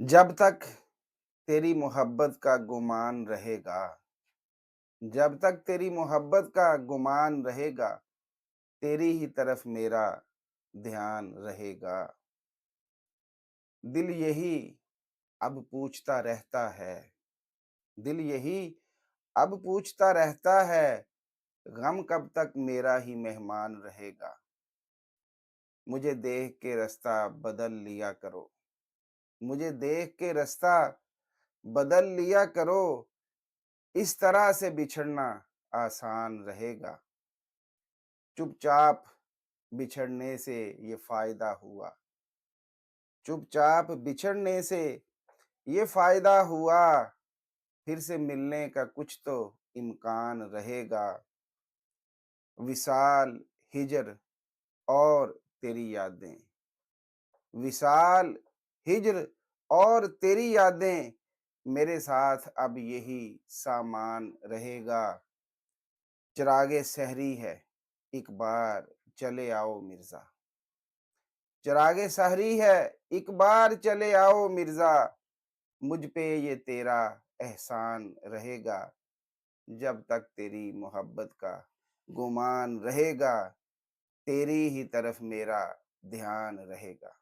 جب تک تیری محبت کا گمان رہے گا، جب تک تیری محبت کا گمان رہے گا، تیری ہی طرف میرا دھیان رہے گا۔ دل یہی اب پوچھتا رہتا ہے، دل یہی اب پوچھتا رہتا ہے، غم کب تک میرا ہی مہمان رہے گا۔ مجھے دیکھ کے رستہ بدل لیا کرو، مجھے دیکھ کے رستہ بدل لیا کرو، اس طرح سے بچھڑنا آسان رہے گا۔ چپ چاپ بچھڑنے سے یہ فائدہ ہوا، چپ چاپ بچھڑنے سے یہ فائدہ ہوا، پھر سے ملنے کا کچھ تو امکان رہے گا۔ وصال، ہجر اور تیری یادیں، وصال، ہجر اور تیری یادیں، میرے ساتھ اب یہی سامان رہے گا۔ چراغ سحری ہے ایک بار چلے آؤ مرزا، چراغ سحری ہے ایک بار چلے آؤ مرزا، مجھ پہ یہ تیرا احسان رہے گا۔ جب تک تیری محبت کا گمان رہے گا، تیری ہی طرف میرا دھیان رہے گا۔